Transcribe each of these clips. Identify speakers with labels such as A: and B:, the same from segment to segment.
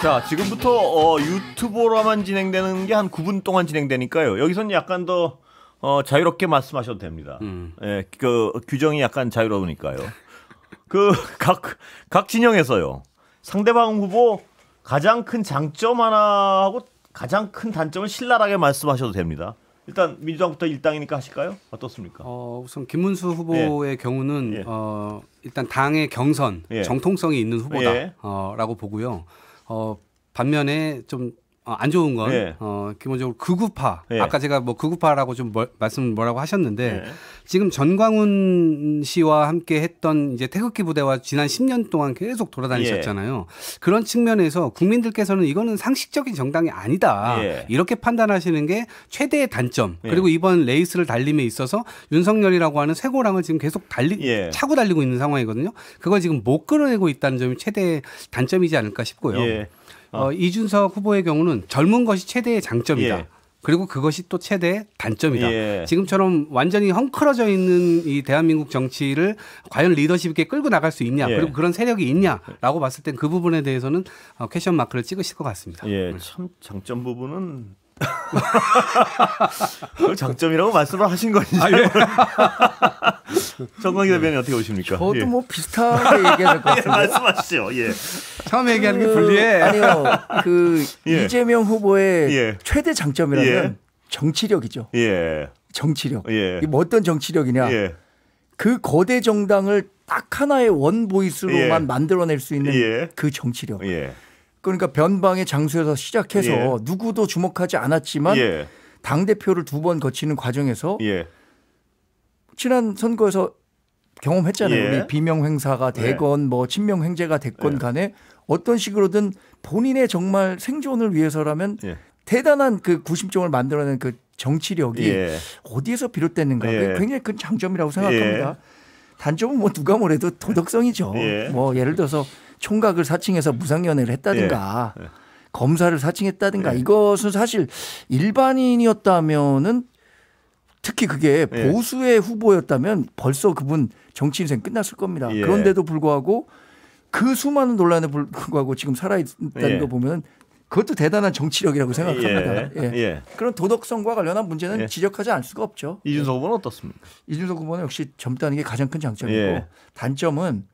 A: 자, 지금부터 유튜버로만 진행되는 게 한 9분 동안 진행되니까요. 여기서는 약간 더 자유롭게 말씀하셔도 됩니다. 예, 그 규정이 약간 자유로우니까요. 그 각 진영에서요. 상대방 후보 가장 큰 장점 하나하고 가장 큰 단점을 신랄하게 말씀하셔도 됩니다. 일단 민주당부터 일당이니까 하실까요? 어떻습니까?
B: 우선 김문수 후보의 경우는 일단 당의 경선 정통성이 있는 후보다라고 보고요. 반면에 좀 안 좋은 건 기본적으로 극우파. 아까 제가 뭐 극우파라고 좀 말씀 뭐라고 하셨는데 지금 전광훈 씨와 함께 했던 이제 태극기 부대와 지난 10년 동안 계속 돌아다니셨잖아요. 그런 측면에서 국민들께서는 이거는 상식적인 정당이 아니다. 이렇게 판단하시는 게 최대의 단점. 그리고 이번 레이스를 달림에 있어서 윤석열이라고 하는 쇠고랑을 지금 계속 차고 달리고 있는 상황이거든요. 그걸 지금 못 끌어내고 있다는 점이 최대의 단점이지 않을까 싶고요. 이준석 후보의 경우는 젊은 것이 최대의 장점이다. 그리고 그것이 또 최대의 단점이다. 지금처럼 완전히 헝클어져 있는 이 대한민국 정치를 과연 리더십 있게 끌고 나갈 수 있냐. 그리고 그런 세력이 있냐라고 봤을 땐 그 부분에 대해서는 퀘션 마크를 찍으실 것 같습니다.
A: 참 장점 부분은 장점이라고 말씀을 하신 건지. 정광희 대변인 어떻게 보십니까?
C: 저도 뭐 비슷하게 얘기할 것 같은데.
A: 말씀하시죠.
B: 처음에 얘기하는 게 불리해.
C: 아니요. 이재명 후보의 최대 장점이라면 정치력이죠. 정치력. 뭐 어떤 정치력이냐. 그 거대 정당을 딱 하나의 원 보이스로만 만들어낼 수 있는 그 정치력. 그러니까 변방의 장소에서 시작해서 누구도 주목하지 않았지만 당대표를 2번 거치는 과정에서 지난 선거에서 경험했잖아요. 우리 비명행사가 되건 뭐 친명행제가 됐건 간에 어떤 식으로든 본인의 정말 생존을 위해서라면 대단한 그 구심점을 만들어낸 그 정치력이 어디에서 비롯됐는가. 굉장히 큰 장점이라고 생각합니다. 단점은 뭐 누가 뭐래도 도덕성이죠. 뭐 예를 들어서 총각을 사칭해서 무상연애를 했다든가 검사를 사칭했다든가 이것은 사실 일반인이었다면은 특히 그게 보수의 후보였다면 벌써 그분 정치 인생 끝났을 겁니다. 그런데도 불구하고 그 수많은 논란에 불구하고 지금 살아있다는 거 보면 그것도 대단한 정치력이라고 생각합니다. 그런 도덕성과 관련한 문제는 지적하지 않을 수가 없죠.
A: 이준석 후보는 어떻습니까?
C: 이준석 후보는 역시 젊다는 게 가장 큰 장점이고 단점은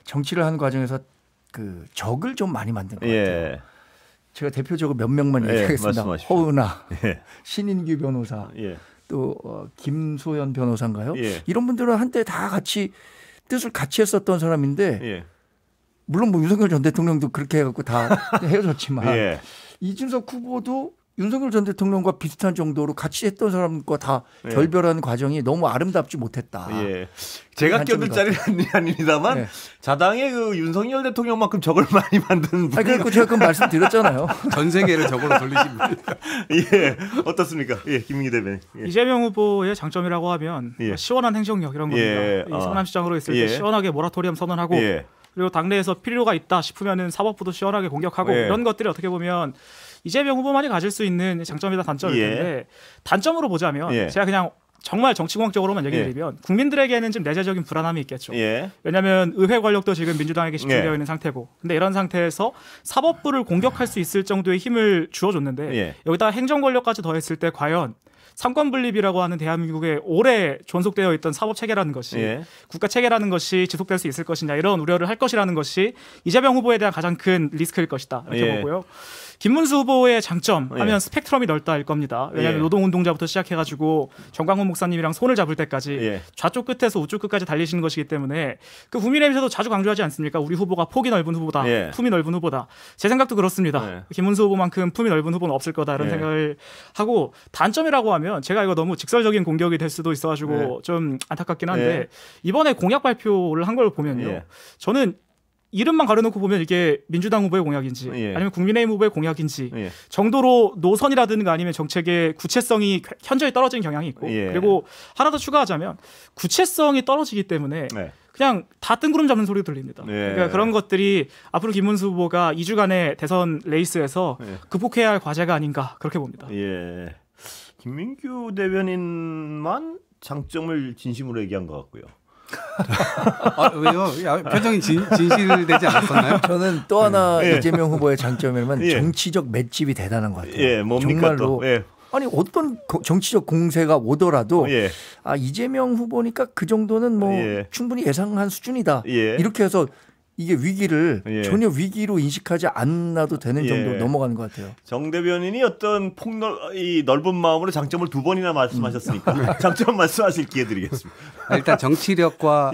C: 정치를 하는 과정에서 그 적을 좀 많이 만든 것 같아요. 제가 대표적으로 몇 명만 얘기하겠습니다. 허은하, 신인규 변호사, 또 김소연 변호사인가요? 이런 분들은 한때 다 같이 뜻을 같이 했었던 사람인데 물론 뭐 윤석열 전 대통령도 그렇게 해갖고 다 헤어졌지만 이준석 후보도 윤석열 전 대통령과 비슷한 정도로 같이 했던 사람과 다 결별하는 과정이 너무 아름답지 못했다.
A: 제가 껴들 자리는 아닙니다만 자당의 그 윤석열 대통령만큼 적을 많이 만든 분이.
C: 그리고 제가 그 말씀드렸잖아요.
B: 전 세계를 적으로 돌리십니다.
A: 어떻습니까? 김민기 대변인.
D: 이재명 후보의 장점이라고 하면 시원한 행정력 이런 겁니다. 이 성남시장으로 있을 때 시원하게 모라토리엄 선언하고 그리고 당내에서 필요가 있다 싶으면은 사법부도 시원하게 공격하고 이런 것들이 어떻게 보면 이재명 후보만이 가질 수 있는 장점이다 단점일 텐데 단점으로 보자면 제가 그냥 정말 정치공학적으로만 얘기를 드리면 국민들에게는 좀 내재적인 불안함이 있겠죠. 왜냐하면 의회 권력도 지금 민주당에게 집중되어 있는 상태고 근데 이런 상태에서 사법부를 공격할 수 있을 정도의 힘을 주어줬는데 여기다가 행정 권력까지 더했을 때 과연 삼권 분립이라고 하는 대한민국의 오래 존속되어 있던 사법 체계라는 것이 국가 체계라는 것이 지속될 수 있을 것이냐 이런 우려를 할 것이라는 것이 이재명 후보에 대한 가장 큰 리스크일 것이다 이렇게 보고요. 김문수 후보의 장점 하면 스펙트럼이 넓다일 겁니다. 왜냐하면 노동운동자부터 시작해가지고 정광훈 목사님이랑 손을 잡을 때까지 좌쪽 끝에서 우쪽 끝까지 달리시는 것이기 때문에 그 국민의힘에서도 자주 강조하지 않습니까? 우리 후보가 폭이 넓은 후보다, 품이 넓은 후보다. 제 생각도 그렇습니다. 김문수 후보만큼 품이 넓은 후보는 없을 거다 이런 생각을 하고 단점이라고 하면 제가 이거 너무 직설적인 공격이 될 수도 있어가지고 좀 안타깝긴 한데 이번에 공약 발표를 한 걸 보면요. 저는 이름만 가려놓고 보면 이게 민주당 후보의 공약인지 아니면 국민의힘 후보의 공약인지 정도로 노선이라든가 아니면 정책의 구체성이 현저히 떨어진 경향이 있고 그리고 하나 더 추가하자면 구체성이 떨어지기 때문에 그냥 다 뜬구름 잡는 소리 들립니다. 그러니까 그런 것들이 앞으로 김문수 후보가 2주간의 대선 레이스에서 극복해야 할 과제가 아닌가 그렇게 봅니다.
A: 김민규 대변인만 장점을 진심으로 얘기한 것 같고요.
B: 왜요? 표정이 진실되지 않았었나요?
C: 저는 또 하나 이재명 후보의 장점이면 정치적 맷집이 대단한 것 같아요. 정말로. 아니 어떤 정치적 공세가 오더라도 이재명 후보니까 그 정도는 뭐 충분히 예상한 수준이다. 이렇게 해서 이게 위기를 전혀 위기로 인식하지 않아도 되는 정도로 넘어가는 것 같아요.
A: 정 대변인이 어떤 이 넓은 마음으로 장점을 2번이나 말씀하셨으니까 장점 말씀하실 기회 드리겠습니다.
B: 일단 정치력과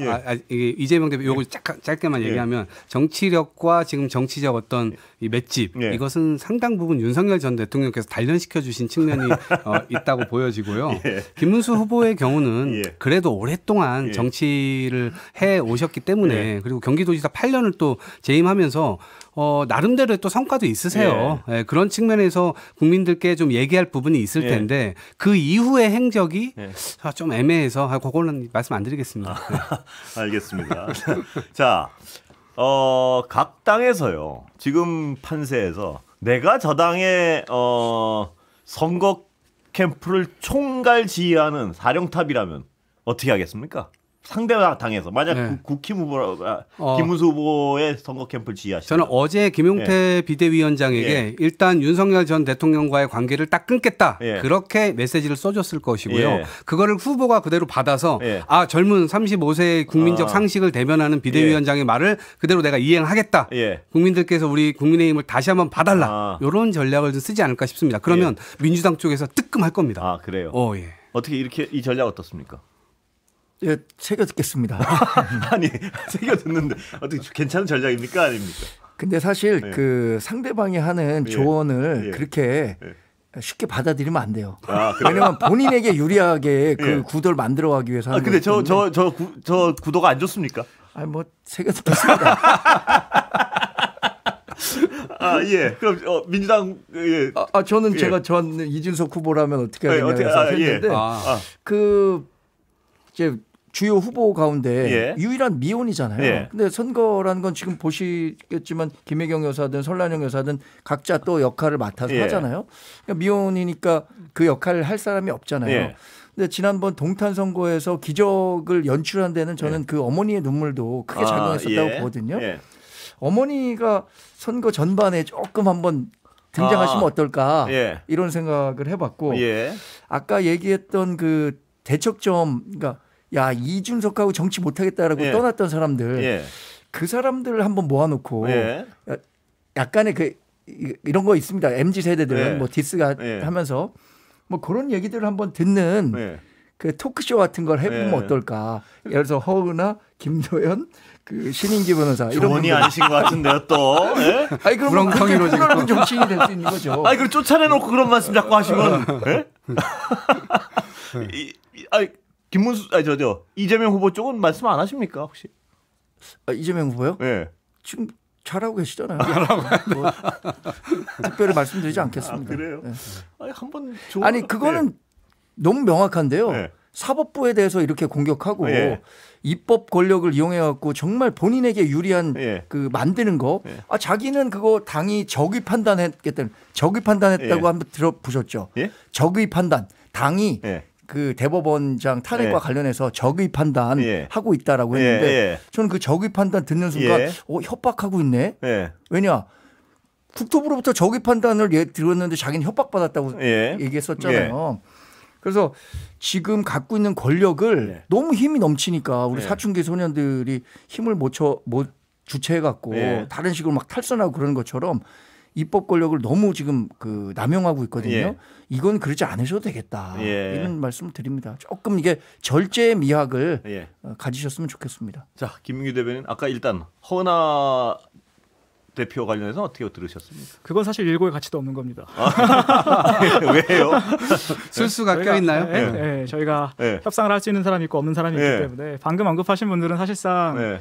B: 이재명 대표 요거 짧게만 얘기하면 정치력과 지금 정치적 어떤 이 맷집 이것은 상당 부분 윤석열 전 대통령께서 단련시켜 주신 측면이 있다고 보여지고요. 김문수 후보의 경우는 그래도 오랫동안 정치를 해 오셨기 때문에 그리고 경기도지사 8년을 또 재임하면서 나름대로의 또 성과도 있으세요. 그런 측면에서 국민들께 좀 얘기할 부분이 있을 텐데 그 이후의 행적이 좀 애매해서 그거는 말씀 안 드리겠습니다.
A: 알겠습니다. 자, 각 당에서요. 지금 판세에서 내가 저 당의 선거 캠프를 총괄 지휘하는 사령탑이라면 어떻게 하겠습니까? 상대당에서 만약 국힘 후보 김문수 후보의 선거 캠프를 지휘하시죠.
B: 저는 어제 김용태 비대위원장에게 일단 윤석열 전 대통령과의 관계를 딱 끊겠다 그렇게 메시지를 써줬을 것이고요. 그거를 후보가 그대로 받아서 젊은 35세의 국민적 상식을 대변하는 비대위원장의 말을 그대로 내가 이행하겠다. 국민들께서 우리 국민의힘을 다시 한번 봐달라. 이런 전략을 좀 쓰지 않을까 싶습니다. 그러면 민주당 쪽에서 뜨끔할 겁니다.
A: 아 그래요? 어떻게 이렇게 이 전략 어떻습니까?
C: 새겨 듣겠습니다.
A: 아니 새겨 듣는데 어떻게 괜찮은 전략입니까 아닙니까?
C: 근데 사실 그 상대방이 하는 조언을 그렇게 쉽게 받아들이면 안 돼요. 왜냐하면 본인에게 유리하게 그 구도를 만들어가기 위해서.
A: 근데 저 구도가 안 좋습니까?
C: 뭐 새겨 듣겠습니다.
A: 그럼 민주당
C: 저는 제가 이준석 후보라면 어떻게 하겠냐고 생각했는데 이제 주요 후보 가운데 유일한 미혼이잖아요. 근데 선거라는 건 지금 보시겠지만 김혜경 여사든 설란영 여사든 각자 또 역할을 맡아서 하잖아요. 그러니까 미혼이니까 그 역할을 할 사람이 없잖아요. 근데 지난번 동탄 선거에서 기적을 연출한 데는 저는 그 어머니의 눈물도 크게 작용했었다고 보거든요. 어머니가 선거 전반에 조금 한번 등장하시면 어떨까 이런 생각을 해봤고 아까 얘기했던 그 대척점 그러니까 이준석하고 정치 못하겠다라고 떠났던 사람들 그 사람들을 한번 모아놓고 약간의 이런 거 있습니다. MZ 세대들은 뭐 디스가 하면서 뭐 그런 얘기들을 한번 듣는 그 토크쇼 같은 걸 해보면 어떨까. 예를 들어서 허은아, 김도연, 그 신인기 변호사 이런
A: 분이 아니신 것 같은데요 또.
C: 아니 그럼 그렇게 정치인이 될 수 있는 거죠.
A: 아니 그럼 쫓아내놓고 그런 말씀 자꾸 하시면. 김문수 이재명 후보 쪽은 말씀 안 하십니까 혹시?
C: 이재명 후보요? 지금 잘하고 계시잖아요. 뭐, 특별히 말씀드리지 않겠습니다.
A: 그래요? 한번
C: 그거는 너무 명확한데요. 사법부에 대해서 이렇게 공격하고 입법 권력을 이용해 갖고 정말 본인에게 유리한 그 만드는 거. 자기는 그거 당이 적의 판단했다고 한번 들어보셨죠? 적의 판단. 당이 그 대법원장 탄핵과 관련해서 적의 판단 하고 있다라고 했는데 저는 그 적의 판단 듣는 순간 협박하고 있네. 왜냐? 국토부로부터 적의 판단을 들었는데 자기는 협박받았다고 얘기했었잖아요. 그래서 지금 갖고 있는 권력을 너무 힘이 넘치니까 우리 사춘기 소년들이 힘을 못 주체해 갖고 다른 식으로 막 탈선하고 그러는 것처럼 입법 권력을 너무 지금 남용하고 있거든요. 이건 그러지 않으셔도 되겠다. 이런 말씀을 드립니다. 조금 이게 절제의 미학을 가지셨으면 좋겠습니다.
A: 자, 김민규 대변인 아까 일단 허은하 대표 관련해서 어떻게 들으셨습니까?
D: 그건 사실 일고의 가치도 없는 겁니다.
A: 왜요?
B: 술수가 껴있나요?
D: 저희가 협상을 할 수 있는 사람이 있고 없는 사람이 있기 때문에 방금 언급하신 분들은 사실상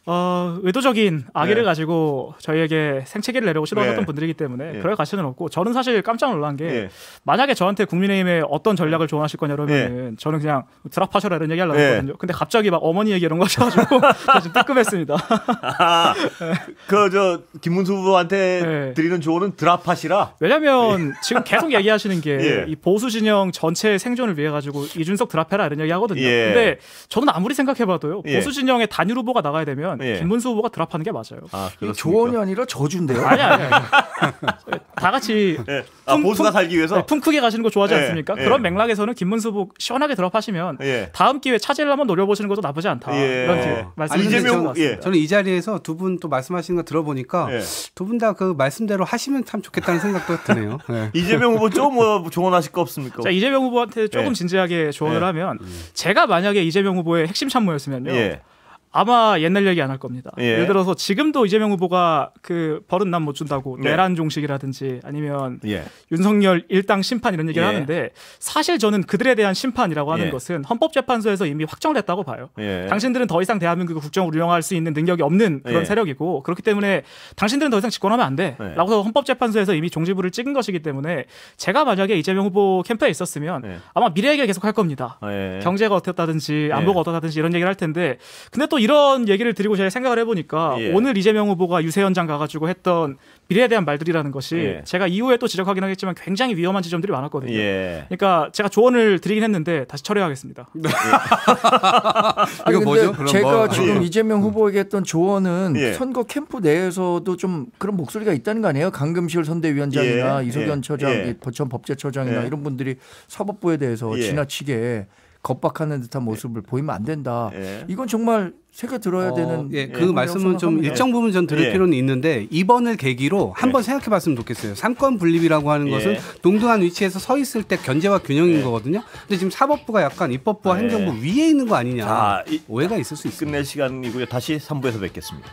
D: 의도적인 악의를 가지고 저희에게 생채기를 내려고 시도하셨던 분들이기 때문에 그럴 가치는 없고 저는 사실 깜짝 놀란 게 만약에 저한테 국민의힘에 어떤 전략을 조언하실 거냐 그러면 저는 그냥 드랍하셔라 이런 얘기 하려고 했거든요. 근데 갑자기 막 어머니 얘기 이런 거 하셔가지고 좀 뜨끔했습니다.
A: 저 김문수 후보한테 드리는 조언은 드랍하시라.
D: 왜냐면 지금 계속 얘기하시는 게 이 보수 진영 전체의 생존을 위해 가지고 이준석 드랍해라 이런 얘기 하거든요. 근데 저는 아무리 생각해봐도요. 보수 진영의 단일 후보가 나가야 되면 김문수 후보가 드랍하는 게 맞아요.
C: 조언이 아니라 저주인데요?
D: 아니. 다 같이
A: 보수가 살기 위해서
D: 품 크게 가시는 거 좋아하지 않습니까? 그런 맥락에서는 김문수 후보 시원하게 드랍하시면 다음 기회 차질을 한번 노려보시는 것도 나쁘지 않다. 이런 말씀을
B: 저는 이 자리에서 두 분 또 말씀하시는 거 들어보니까 두 분 다 그 말씀대로 하시면 참 좋겠다는 생각도 드네요.
A: 이재명 후보 좀 조언하실 거 없습니까?
D: 자, 이재명 후보한테 조금 진지하게 조언을 하면 제가 만약에 이재명 후보의 핵심 참모였으면요. 아마 옛날 얘기 안 할 겁니다. 예를 들어서 지금도 이재명 후보가 그 버릇남 못 준다고 내란 종식이라든지 아니면 윤석열 일당 심판 이런 얘기를 하는데 사실 저는 그들에 대한 심판이라고 하는 것은 헌법재판소에서 이미 확정을 했다고 봐요. 당신들은 더 이상 대한민국의 국정을 운영할 수 있는 능력이 없는 그런 세력이고 그렇기 때문에 당신들은 더 이상 집권하면 안 돼 라고 헌법재판소에서 이미 종지부를 찍은 것이기 때문에 제가 만약에 이재명 후보 캠프에 있었으면 아마 미래 얘기를 계속 할 겁니다. 경제가 어떻다든지 안보가 어떻다든지 이런 얘기를 할 텐데 근데 또 이런 얘기를 드리고 제가 생각을 해보니까 오늘 이재명 후보가 유세 현장 가가지고 했던 미래에 대한 말들이라는 것이 제가 이후에 또 지적하긴 하겠지만 굉장히 위험한 지점들이 많았거든요. 그러니까 제가 조언을 드리긴 했는데 다시 철회하겠습니다.
C: 이거 뭐죠? 제가 지금 이재명 후보에게 했던 조언은 선거 캠프 내에서도 좀 그런 목소리가 있다는 거 아니에요? 강금실 선대위원장이나 이석연 처장, 전 법제처장이나 이런 분들이 사법부에 대해서 지나치게 겁박하는 듯한 모습을 보이면 안 된다. 이건 정말 새겨 들어야 되는.
B: 그 말씀은 좀 일정 부분 전 들을 필요는 있는데 이번을 계기로 한번 생각해봤으면 좋겠어요. 삼권 분립이라고 하는 것은 동등한 위치에서 서 있을 때 견제와 균형인 거거든요. 근데 지금 사법부가 약간 입법부와 행정부 위에 있는 거 아니냐 오해가 있을 수 있습니다.
A: 끝낼 시간이고요. 다시 3부에서 뵙겠습니다.